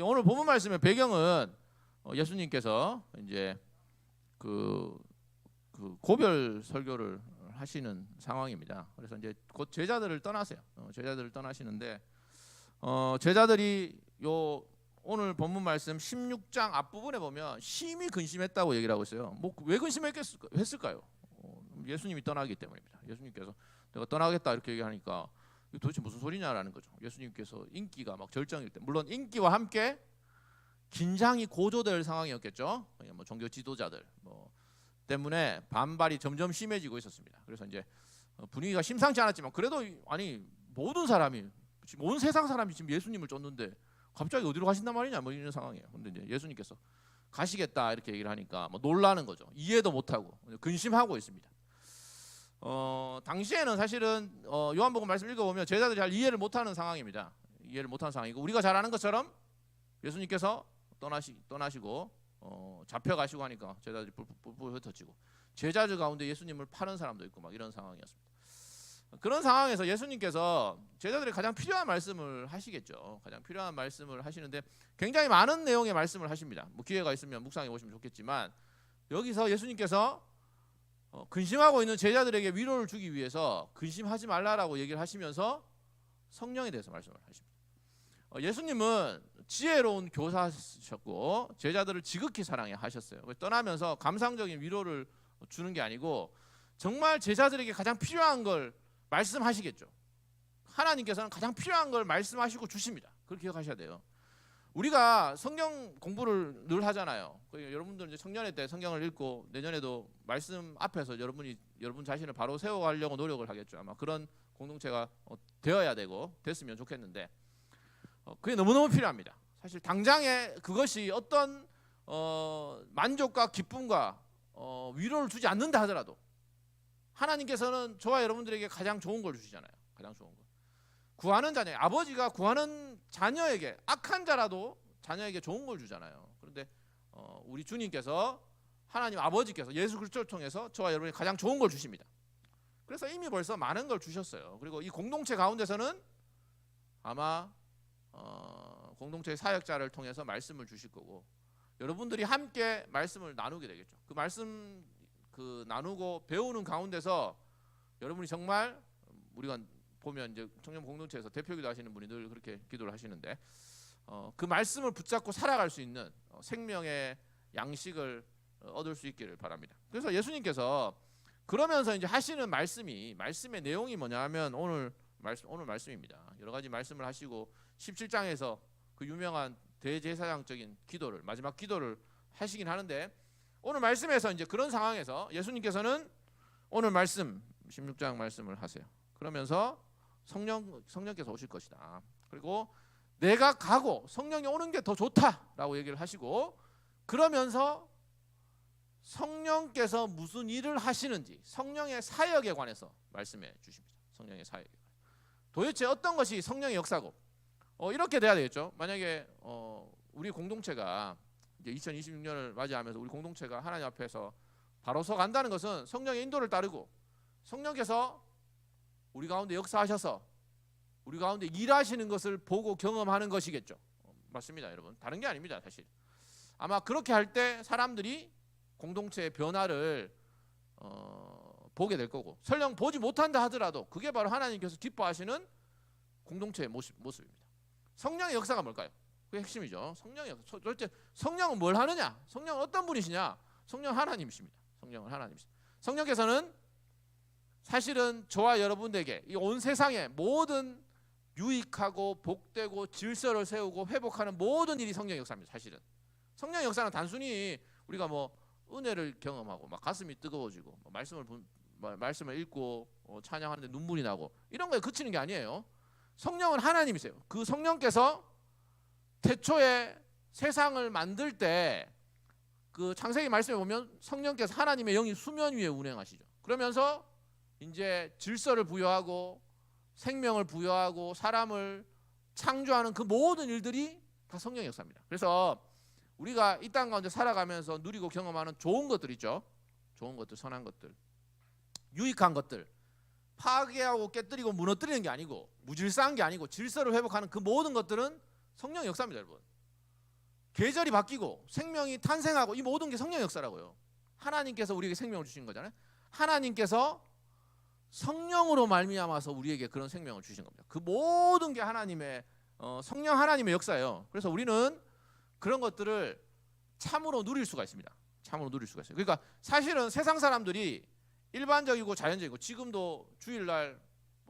오늘 본문 말씀의 배경은 예수님께서 이제 그 고별 설교를 하시는 상황입니다. 그래서 이제 곧 제자들을 떠나세요. 제자들을 떠나시는데 제자들이 요 오늘 본문 말씀 16장 앞부분에 보면 심히 근심했다고 얘기를 하고 있어요. 뭐 왜 근심했을까요? 예수님이 떠나기 때문입니다. 예수님께서 내가 떠나겠다 이렇게 얘기하니까 도대체 무슨 소리냐라는 거죠. 예수님께서 인기가 막 절정일 때, 물론 인기와 함께 긴장이 고조될 상황이었겠죠. 뭐 종교 지도자들 때문에 반발이 점점 심해지고 있었습니다. 그래서 이제 분위기가 심상치 않았지만 그래도 아니 모든 사람이 지금 온 세상 사람이 지금 예수님을 쫓는데 갑자기 어디로 가신단 말이냐 뭐 이런 상황이에요. 근데 이제 예수님께서 가시겠다 이렇게 얘기를 하니까 뭐 놀라는 거죠. 이해도 못하고 근심하고 있습니다. 당시에는 사실은 요한복음 말씀 읽어보면 제자들이 잘 이해를 못하는 상황입니다. 이해를 못하는 상황이고 우리가 잘 아는 것처럼 예수님께서 떠나시고 잡혀가시고 하니까 제자들이 뿔뿔 흩어지고 제자들 가운데 예수님을 파는 사람도 있고 막 이런 상황이었습니다. 그런 상황에서 예수님께서 제자들이 가장 필요한 말씀을 하시겠죠. 가장 필요한 말씀을 하시는데 굉장히 많은 내용의 말씀을 하십니다. 뭐 기회가 있으면 묵상해 보시면 좋겠지만 여기서 예수님께서 근심하고 있는 제자들에게 위로를 주기 위해서 근심하지 말라라고 얘기를 하시면서 성령에 대해서 말씀을 하십니다. 예수님은 지혜로운 교사셨고 제자들을 지극히 사랑해 하셨어요. 떠나면서 감상적인 위로를 주는 게 아니고 정말 제자들에게 가장 필요한 걸 말씀하시겠죠. 하나님께서는 가장 필요한 걸 말씀하시고 주십니다. 그걸 기억하셔야 돼요. 우리가 성경 공부를 늘 하잖아요. 여러분들 이제 청년회 때 성경을 읽고 내년에도 말씀 앞에서 여러분 자신을 바로 세워가려고 노력을 하겠죠. 아마 그런 공동체가 되어야 되고 됐으면 좋겠는데 그게 너무너무 필요합니다. 사실 당장에 그것이 어떤 만족과 기쁨과 위로를 주지 않는다 하더라도 하나님께서는 저와 여러분들에게 가장 좋은 걸 주시잖아요. 가장 좋은 걸. 구하는 자녀, 아버지가 구하는 자녀에게 악한 자라도 자녀에게 좋은 걸 주잖아요. 그런데 우리 주님께서 하나님 아버지께서 예수 그리스도를 통해서 저와 여러분에게 가장 좋은 걸 주십니다. 그래서 이미 벌써 많은 걸 주셨어요. 그리고 이 공동체 가운데서는 아마 공동체의 사역자를 통해서 말씀을 주실 거고 여러분들이 함께 말씀을 나누게 되겠죠. 그 말씀 나누고 배우는 가운데서 여러분이 정말 우리가 보면 이제 청년 공동체에서 대표기도 하시는 분이 늘 그렇게 기도를 하시는데 그 말씀을 붙잡고 살아갈 수 있는 생명의 양식을 얻을 수 있기를 바랍니다. 그래서 예수님께서 그러면서 이제 하시는 말씀의 내용이 뭐냐면 오늘 말씀입니다. 여러 가지 말씀을 하시고 17장에서 그 유명한 대제사장적인 기도를 마지막 기도를 하시긴 하는데 오늘 말씀에서 이제 그런 상황에서 예수님께서는 오늘 말씀 16장 말씀을 하세요. 그러면서 성령께서 오실 것이다. 그리고 내가 가고 성령이 오는 게 더 좋다라고 얘기를 하시고 그러면서 성령께서 무슨 일을 하시는지 성령의 사역에 관해서 말씀해 주십니다. 성령의 사역에 관해서. 도대체 어떤 것이 성령의 역사고 이렇게 돼야 되겠죠. 만약에 우리 공동체가 이제 2026년을 맞이하면서 우리 공동체가 하나님 앞에서 바로 서 간다는 것은 성령의 인도를 따르고 성령께서 우리 가운데 역사하셔서 우리 가운데 일하시는 것을 보고 경험하는 것이겠죠. 맞습니다, 여러분. 다른 게 아닙니다, 사실. 아마 그렇게 할 때 사람들이 공동체의 변화를 보게 될 거고 설령 보지 못한다 하더라도 그게 바로 하나님께서 기뻐하시는 공동체의 모습입니다. 성령의 역사가 뭘까요? 그게 핵심이죠. 성령의 역사. 도대체 성령은 뭘 하느냐? 성령은 어떤 분이시냐? 성령 하나님이십니다. 성령은 하나님이십니다. 성령께서는 사실은 저와 여러분에게 이 온 세상의 모든 유익하고 복되고 질서를 세우고 회복하는 모든 일이 성령의 역사입니다. 사실은 성령의 역사는 단순히 우리가 뭐 은혜를 경험하고 막 가슴이 뜨거워지고 말씀을 읽고 찬양하는데 눈물이 나고 이런 거에 그치는 게 아니에요. 성령은 하나님이세요. 그 성령께서 태초에 세상을 만들 때 그 창세기 말씀에 보면 성령께서 하나님의 영이 수면 위에 운행하시죠. 그러면서 이제 질서를 부여하고 생명을 부여하고 사람을 창조하는 그 모든 일들이 다 성령의 역사입니다. 그래서 우리가 이 땅 가운데 살아가면서 누리고 경험하는 좋은 것들 있죠. 좋은 것들, 선한 것들, 유익한 것들, 파괴하고 깨뜨리고 무너뜨리는 게 아니고 무질서한 게 아니고 질서를 회복하는 그 모든 것들은 성령의 역사입니다, 여러분. 계절이 바뀌고 생명이 탄생하고 이 모든 게 성령 역사라고요. 하나님께서 우리에게 생명을 주신 거잖아요. 하나님께서 성령으로 말미암아서 우리에게 그런 생명을 주신 겁니다. 그 모든 게 하나님의 성령 하나님의 역사예요. 그래서 우리는 그런 것들을 참으로 누릴 수가 있습니다. 참으로 누릴 수가 있어요. 그러니까 사실은 세상 사람들이 일반적이고 자연적이고 지금도 주일날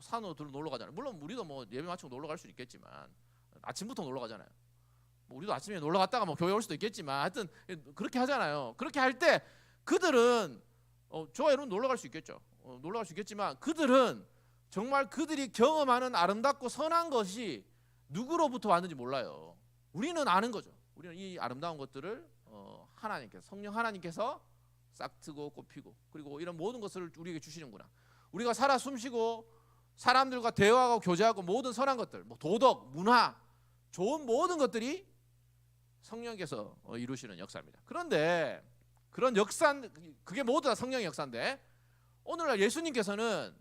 산으로 놀러 가잖아요. 물론 우리도 뭐 예배 마치고 놀러 갈 수 있겠지만 아침부터 놀러 가잖아요. 뭐 우리도 아침에 놀러 갔다가 뭐 교회 올 수도 있겠지만 하여튼 그렇게 하잖아요. 그렇게 할 때 그들은 저와 여러분 놀러 갈 수 있겠죠. 놀러 갈 수 있겠지만 그들은 정말 그들이 경험하는 아름답고 선한 것이 누구로부터 왔는지 몰라요. 우리는 아는 거죠. 우리는 이 아름다운 것들을 하나님께서 성령 하나님께서 싹트고 꽃피고 그리고 이런 모든 것을 우리에게 주시는구나. 우리가 살아 숨쉬고 사람들과 대화하고 교제하고 모든 선한 것들, 뭐 도덕, 문화, 좋은 모든 것들이 성령께서 이루시는 역사입니다. 그런데 그런 역사, 그게 모두 다 성령의 역사인데 오늘날 예수님께서는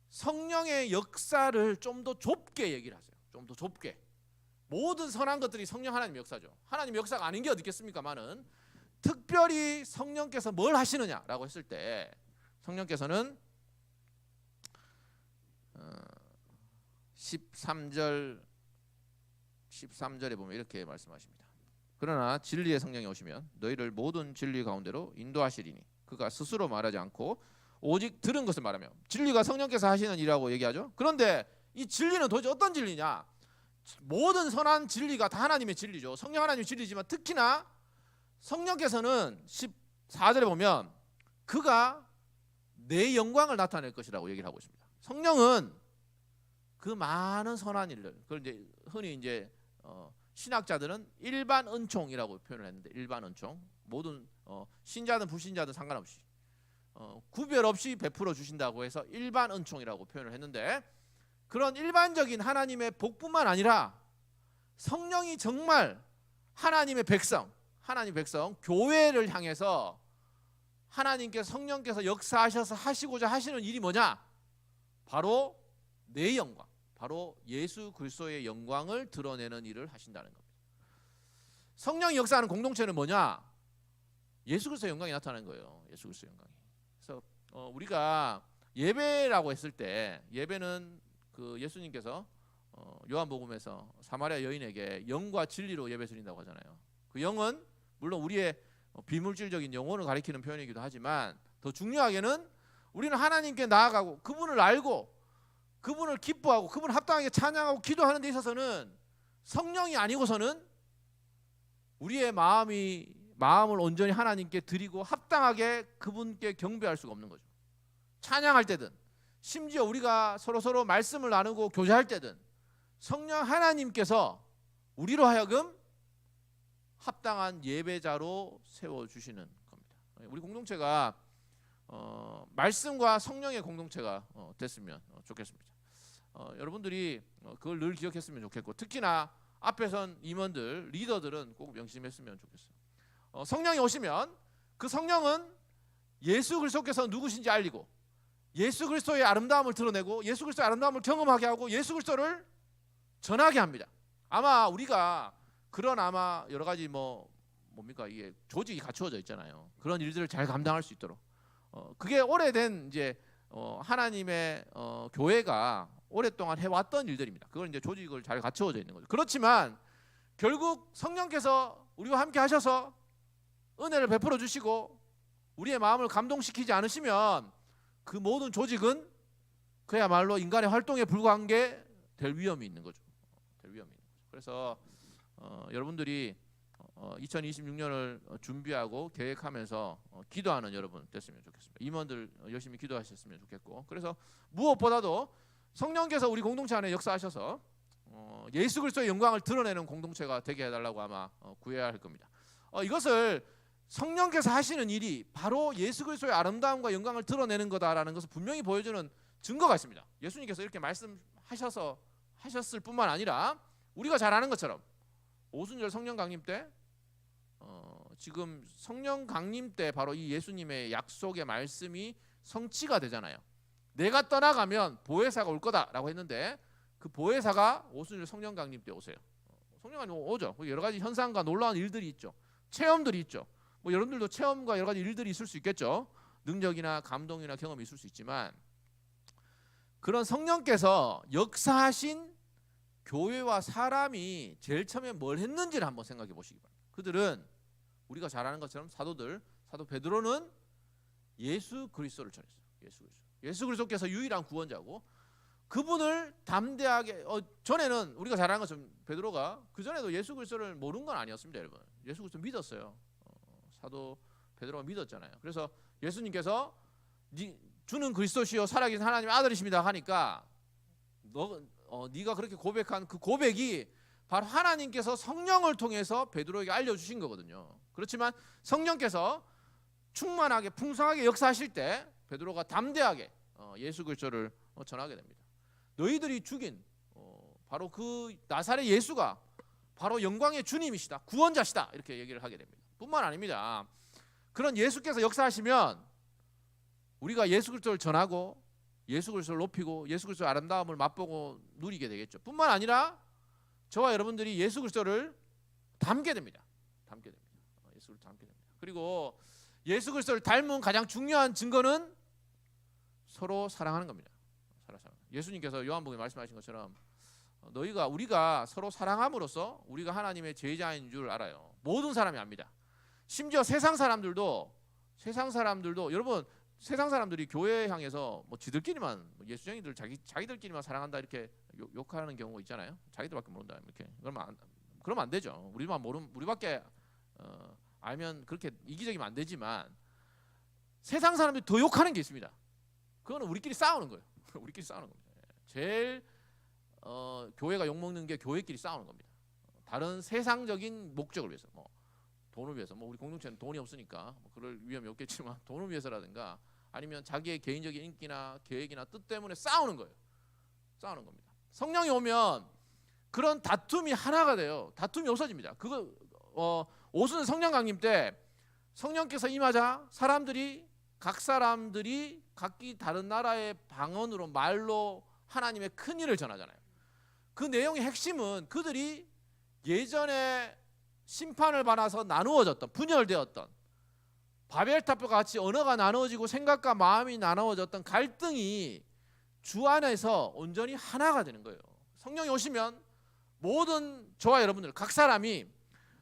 성령의 역사를 좀 더 좁게 얘기를 하세요. 좀 더 좁게. 모든 선한 것들이 성령 하나님의 역사죠. 하나님의 역사가 아닌 게 어디 있겠습니까만은 특별히 성령께서 뭘 하시느냐라고 했을 때 성령께서는 13절에 보면 이렇게 말씀하십니다. 그러나 진리의 성령이 오시면 너희를 모든 진리 가운데로 인도하시리니 그가 스스로 말하지 않고 오직 들은 것을 말하며 진리가 성령께서 하시는 일이라고 얘기하죠. 그런데 이 진리는 도대체 어떤 진리냐? 모든 선한 진리가 다 하나님의 진리죠. 성령 하나님의 진리지만 특히나 성령께서는 14절에 보면 그가 내 영광을 나타낼 것이라고 얘기를 하고 있습니다. 성령은 그 많은 선한 일들, 그걸 이제 흔히 이제 신학자들은 일반 은총이라고 표현을 했는데 일반 은총, 모든 신자든 불신자든 상관없이 구별 없이 베풀어 주신다고 해서 일반 은총이라고 표현을 했는데 그런 일반적인 하나님의 복뿐만 아니라 성령이 정말 하나님의 백성 교회를 향해서 하나님께서 성령께서 역사하셔서 하시고자 하시는 일이 뭐냐? 바로 내 영광, 바로 예수 그리스도의 영광을 드러내는 일을 하신다는 겁니다. 성령이 역사하는 공동체는 뭐냐? 예수 그리스도의 영광이 나타나는 거예요. 예수 그리스도의 영광이. 그래서 우리가 예배라고 했을 때 예배는 그 예수님께서 요한복음에서 사마리아 여인에게 영과 진리로 예배 드린다고 하잖아요. 그 영은 물론 우리의 비물질적인 영혼을 가리키는 표현이기도 하지만 더 중요하게는 우리는 하나님께 나아가고 그분을 알고 그분을 기뻐하고 그분을 합당하게 찬양하고 기도하는 데 있어서는 성령이 아니고서는 우리의 마음을 온전히 하나님께 드리고 합당하게 그분께 경배할 수가 없는 거죠. 찬양할 때든 심지어 우리가 서로 말씀을 나누고 교제할 때든 성령 하나님께서 우리로 하여금 합당한 예배자로 세워주시는 겁니다. 우리 공동체가 말씀과 성령의 공동체가 됐으면 좋겠습니다. 여러분들이 그걸 늘 기억했으면 좋겠고 특히나 앞에 선 임원들, 리더들은 꼭 명심했으면 좋겠어요. 성령이 오시면 그 성령은 예수 그리스도께서 누구신지 알리고 예수 그리스도의 아름다움을 드러내고 예수 그리스도의 아름다움을 경험하게 하고 예수 그리스도를 전하게 합니다. 아마 우리가 그런 여러 가지 뭡니까 이게 조직이 갖추어져 있잖아요. 그런 일들을 잘 감당할 수 있도록 그게 오래된 이제 하나님의 교회가 오랫동안 해왔던 일들입니다. 그걸 이제 조직을 잘 갖추어져 있는 거죠. 그렇지만 결국 성령께서 우리와 함께 하셔서 은혜를 베풀어 주시고 우리의 마음을 감동시키지 않으시면 그 모든 조직은 그야말로 인간의 활동에 불과한 게 될 위험이 있는 거죠. 그래서 여러분들이 2026년을 준비하고 계획하면서 기도하는 여러분 됐으면 좋겠습니다. 임원들 열심히 기도하셨으면 좋겠고 그래서 무엇보다도 성령께서 우리 공동체 안에 역사하셔서 예수 그리스도의 영광을 드러내는 공동체가 되게 해달라고 아마 구해야 할 겁니다. 이것을 성령께서 하시는 일이 바로 예수 그리스도의 아름다움과 영광을 드러내는 거다라는 것을 분명히 보여주는 증거가 있습니다. 예수님께서 이렇게 하셨을 뿐만 아니라 우리가 잘 아는 것처럼 오순절 성령 강림 때 지금 성령 강림 때 바로 이 예수님의 약속의 말씀이 성취가 되잖아요. 내가 떠나가면 보혜사가 올 거다라고 했는데 그 보혜사가 오순절 성령 강림 때 오세요. 성령이 오죠. 여러 가지 현상과 놀라운 일들이 있죠. 체험들이 있죠. 뭐 여러분들도 체험과 여러 가지 일들이 있을 수 있겠죠. 능력이나 감동이나 경험이 있을 수 있지만 그런 성령께서 역사하신 교회와 사람이 제일 처음에 뭘 했는지를 한번 생각해 보시기 바랍니다. 그들은 우리가 잘 아는 것처럼 사도 베드로는 예수 그리스도를 전했어요. 예수 그리스도께서 유일한 구원자고 그분을 담대하게 전에는 우리가 잘 아는 것처럼 베드로가 그 전에도 예수 그리스도를 모르는 건 아니었습니다, 여러분. 예수 그리스도 믿었어요. 사도 베드로가 믿었잖아요. 그래서 예수님께서 주는 그리스도시요 살아계신 하나님의 아들이십니다 하니까 네가 그렇게 고백한 그 고백이 바로 하나님께서 성령을 통해서 베드로에게 알려주신 거거든요. 그렇지만 성령께서 충만하게 풍성하게 역사하실 때 베드로가 담대하게 예수 그리스도를 전하게 됩니다. 너희들이 죽인 바로 그 나사렛 예수가 바로 영광의 주님이시다, 구원자시다 이렇게 얘기를 하게 됩니다. 뿐만 아닙니다. 그런 예수께서 역사하시면 우리가 예수 그리스도를 전하고 예수 그리스도를 높이고 예수 그리스도의 아름다움을 맛보고 누리게 되겠죠. 뿐만 아니라 저와 여러분들이 예수 그리스도를 닮게 됩니다. 예수를 닮게 됩니다. 그리고 예수 그리스도를 닮은 가장 중요한 증거는 서로 사랑하는 겁니다. 예수님께서 요한복음에 말씀하신 것처럼 우리가 서로 사랑함으로써 우리가 하나님의 제자인 줄 알아요. 모든 사람이 압니다. 심지어 세상 사람들도 여러분 세상 사람들이 교회 향해서 뭐 지들끼리만 예수쟁이들 자기들끼리만 사랑한다 이렇게 욕하는 경우가 있잖아요. 자기들밖에 모른다 이렇게. 그러면 안 되죠. 우리밖에 알면 그렇게 이기적이면 안 되지만 세상 사람들이 더 욕하는 게 있습니다. 그거는 우리끼리 싸우는 거예요. 우리끼리 싸우는 겁니다. 제일 교회가 욕먹는 게 교회끼리 싸우는 겁니다. 다른 세상적인 목적을 위해서, 뭐 돈을 위해서, 뭐 우리 공동체는 돈이 없으니까 뭐 그럴 위험이 없겠지만 돈을 위해서라든가 아니면 자기의 개인적인 인기나 계획이나 뜻 때문에 싸우는 거예요. 싸우는 겁니다. 성령이 오면 그런 다툼이 하나가 돼요. 다툼이 없어집니다. 오순 성령 강림 때 성령께서 임하자 각 사람들이 각기 다른 나라의 방언으로 말로 하나님의 큰 일을 전하잖아요. 그 내용의 핵심은 그들이 예전에 심판을 받아서 나누어졌던, 분열되었던 바벨탑과 같이 언어가 나누어지고 생각과 마음이 나누어졌던 갈등이 주 안에서 온전히 하나가 되는 거예요. 성령이 오시면 모든 저와 여러분들 각 사람이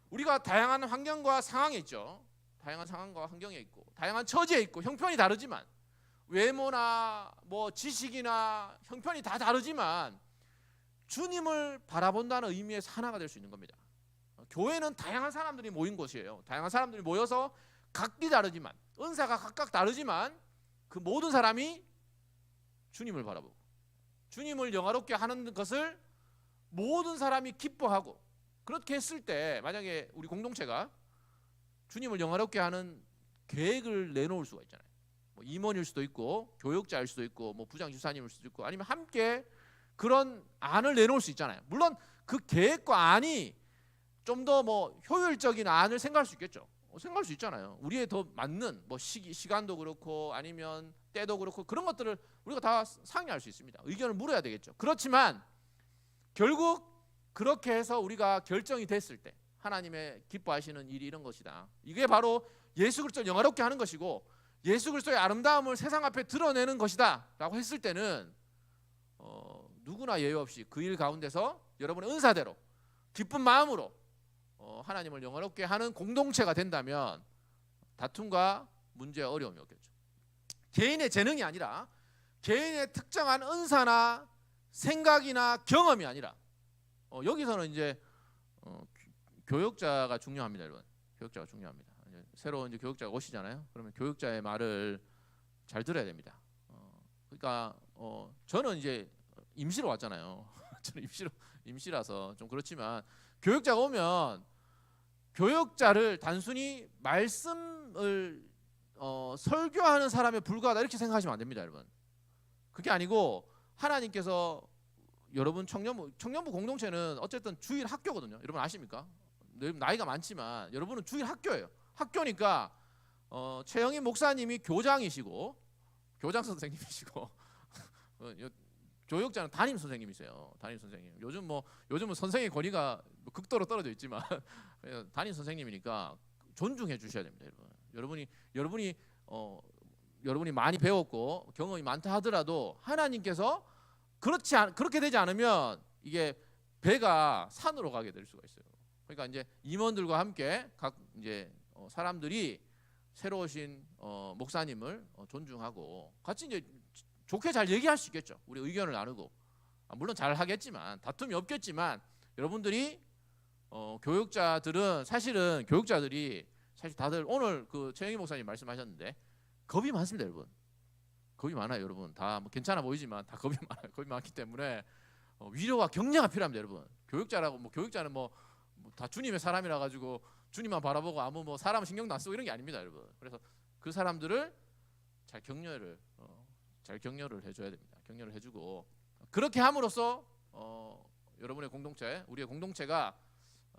우리가 다양한 환경과 상황에 있죠. 다양한 상황과 환경에 있고 다양한 처지에 있고 형편이 다르지만 외모나 뭐 지식이나 형편이 다 다르지만 주님을 바라본다는 의미에서 하나가 될 수 있는 겁니다. 교회는 다양한 사람들이 모인 곳이에요. 다양한 사람들이 모여서 각기 다르지만 은사가 각각 다르지만 그 모든 사람이 주님을 바라보고 주님을 영화롭게 하는 것을 모든 사람이 기뻐하고 그렇게 했을 때 만약에 우리 공동체가 주님을 영화롭게 하는 계획을 내놓을 수가 있잖아요. 뭐 임원일 수도 있고 교역자일 수도 있고 뭐 부장 집사님일 수도 있고 아니면 함께 그런 안을 내놓을 수 있잖아요. 물론 그 계획과 안이 좀 더 뭐 효율적인 안을 생각할 수 있겠죠. 생각할 수 있잖아요. 우리에 더 맞는 뭐 시간도 그렇고 아니면 때도 그렇고 그런 것들을 우리가 다 상의할 수 있습니다. 의견을 물어야 되겠죠. 그렇지만 결국 그렇게 해서 우리가 결정이 됐을 때 하나님의 기뻐하시는 일이 이런 것이다. 이게 바로 예수 그리스도를 영화롭게 하는 것이고 예수 그리스도의 아름다움을 세상 앞에 드러내는 것이다 라고 했을 때는 누구나 예외 없이 그 일 가운데서 여러분의 은사대로 기쁜 마음으로 하나님을 영화롭게 하는 공동체가 된다면 다툼과 문제와 어려움이 없겠죠. 개인의 재능이 아니라 개인의 특정한 은사나 생각이나 경험이 아니라 여기서는 이제 교역자가 중요합니다, 여러분. 교역자가 중요합니다. 새로 이제 교역자가 오시잖아요. 그러면 교역자의 말을 잘 들어야 됩니다. 그러니까 저는 이제 임시로 왔잖아요. 저는 임시라서 좀 그렇지만 교역자가 오면 교역자를 단순히 말씀을 설교하는 사람에 불과하다 이렇게 생각하시면 안 됩니다, 여러분. 그게 아니고 하나님께서 여러분 청년부 공동체는 어쨌든 주일 학교거든요. 여러분 아십니까? 나이가 많지만 여러분은 주일 학교예요. 학교니까 최영희 목사님이 교장이시고 교장 선생님이시고 교육자는 담임 선생님이세요. 담임 선생님. 요즘은 선생의 권위가 극도로 떨어져 있지만 담임 선생님이니까 존중해 주셔야 됩니다, 여러분. 여러분이 많이 배웠고 경험이 많다 하더라도 하나님께서 그렇게 되지 않으면 이게 배가 산으로 가게 될 수가 있어요. 그러니까 이제 임원들과 함께 각 이제 사람들이 새로 오신 목사님을 존중하고 같이 이제 좋게 잘 얘기할 수 있겠죠. 우리 의견을 나누고 물론 잘 하겠지만 다툼이 없겠지만 여러분들이 교육자들은 사실은 교육자들이 사실 다들 오늘 그 최영희 목사님 말씀하셨는데 겁이 많습니다, 여러분. 겁이 많아요, 여러분. 다 뭐 괜찮아 보이지만 다 겁이 많아요. 겁이 많기 때문에 위로와 격려가 필요합니다, 여러분. 교육자는 다 주님의 사람이라 가지고 주님만 바라보고 아무 뭐 사람 신경도 안 쓰고 이런 게 아닙니다, 여러분. 그래서 그 사람들을 잘 격려를 해줘야 됩니다. 격려를 해주고 그렇게 함으로써 여러분의 공동체, 우리의 공동체가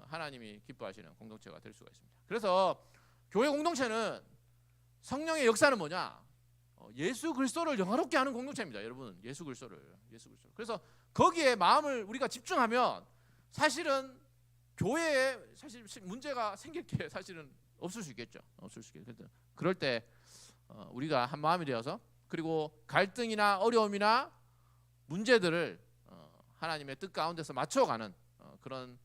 하나님이 기뻐하시는 공동체가 될 수가 있습니다. 그래서 교회 공동체는 성령의 역사는 뭐냐? 예수 그리스도를 영화롭게 하는 공동체입니다, 여러분. 예수 그리스도를. 그래서 거기에 마음을 우리가 집중하면 사실은 교회에 사실 문제가 생길 게 사실은 없을 수 있겠죠. 그럴 때 우리가 한 마음이 되어서 그리고 갈등이나 어려움이나 문제들을 하나님의 뜻 가운데서 맞춰가는 그런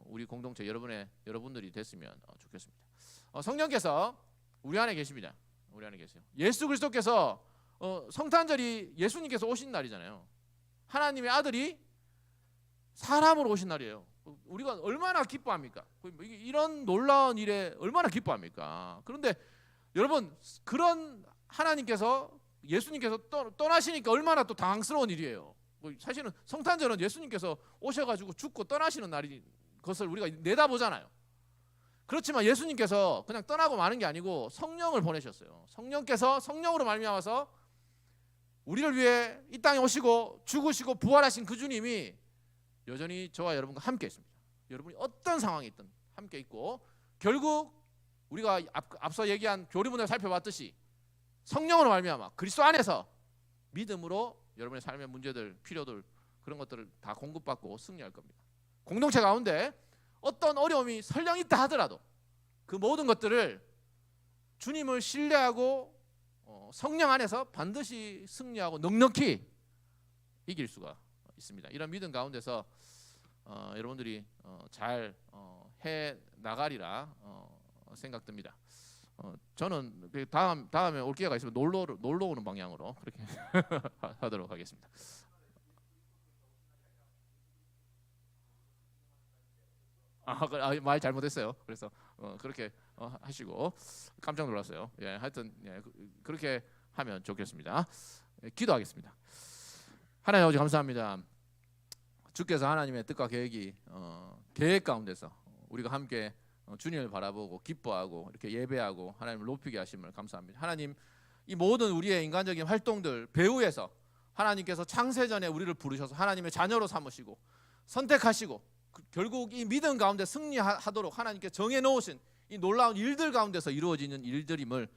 우리 공동체 여러분들이 됐으면 좋겠습니다. 성령께서 우리 안에 계십니다. 우리 안에 계세요. 예수 그리스도께서 성탄절이 예수님께서 오신 날이잖아요. 하나님의 아들이 사람으로 오신 날이에요. 우리가 얼마나 기뻐합니까? 이런 놀라운 일에 얼마나 기뻐합니까? 그런데 여러분, 그런 하나님께서 예수님께서 떠나시니까 얼마나 또 당황스러운 일이에요. 사실은 성탄절은 예수님께서 오셔가지고 죽고 떠나시는 날인 것을 우리가 내다보잖아요. 그렇지만 예수님께서 그냥 떠나고 마는 게 아니고 성령을 보내셨어요. 성령으로 말미암아서 우리를 위해 이 땅에 오시고 죽으시고 부활하신 그 주님이 여전히 저와 여러분과 함께 있습니다. 여러분이 어떤 상황이 있든 함께 있고 결국 우리가 앞서 얘기한 교리문을 살펴봤듯이 성령으로 말미암아 그리스도 안에서 믿음으로 여러분의 삶의 문제들, 필요들 그런 것들을 다 공급받고 승리할 겁니다. 공동체 가운데 어떤 어려움이 설령 있다 하더라도 그 모든 것들을 주님을 신뢰하고 성령 안에서 반드시 승리하고 넉넉히 이길 수가 있습니다. 이런 믿음 가운데서 여러분들이 잘 해 나가리라 생각됩니다. 저는 다음에 올 기회가 있으면 놀러 오는 방향으로 그렇게 하도록 하겠습니다. 말 잘못했어요. 그래서 그렇게 하시고 깜짝 놀랐어요. 예, 하여튼 그렇게 하면 좋겠습니다. 기도하겠습니다. 하나님 아버지 감사합니다. 주께서 하나님의 뜻과 계획 가운데서 우리가 함께 주님을 바라보고 기뻐하고 이렇게 예배하고 하나님을 높이게 하심을 감사합니다. 하나님, 이 모든 우리의 인간적인 활동들 배후에서 하나님께서 창세전에 우리를 부르셔서 하나님의 자녀로 삼으시고 선택하시고 결국 이 믿음 가운데 승리하도록 하나님께 정해놓으신 이 놀라운 일들 가운데서 이루어지는 일들임을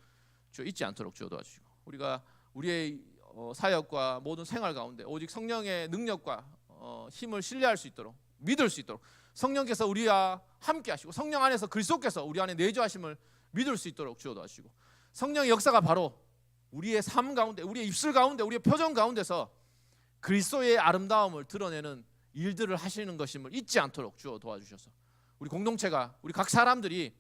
주여 잊지 않도록 주여 도와주시고 우리가 우리의 사역과 모든 생활 가운데 오직 성령의 능력과 힘을 신뢰할 수 있도록 믿을 수 있도록 성령께서 우리와 함께 하시고 성령 안에서 그리스도께서 우리 안에 내주하심을 믿을 수 있도록 주여 도와주시고 성령의 역사가 바로 우리의 삶 가운데 우리의 입술 가운데 우리의 표정 가운데서 그리스도의 아름다움을 드러내는 일들을 하시는 것임을 잊지 않도록 주여 도와주셔서 우리 공동체가 우리 각 사람들이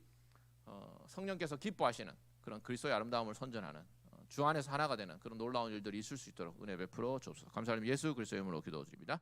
성령께서 기뻐하시는 그런 그리스도의 아름다움을 선전하는 주 안에서 하나가 되는 그런 놀라운 일들이 있을 수 있도록 은혜 베풀어 주옵소서. 감사합니다. 예수 그리스도의 이름으로 기도드립니다.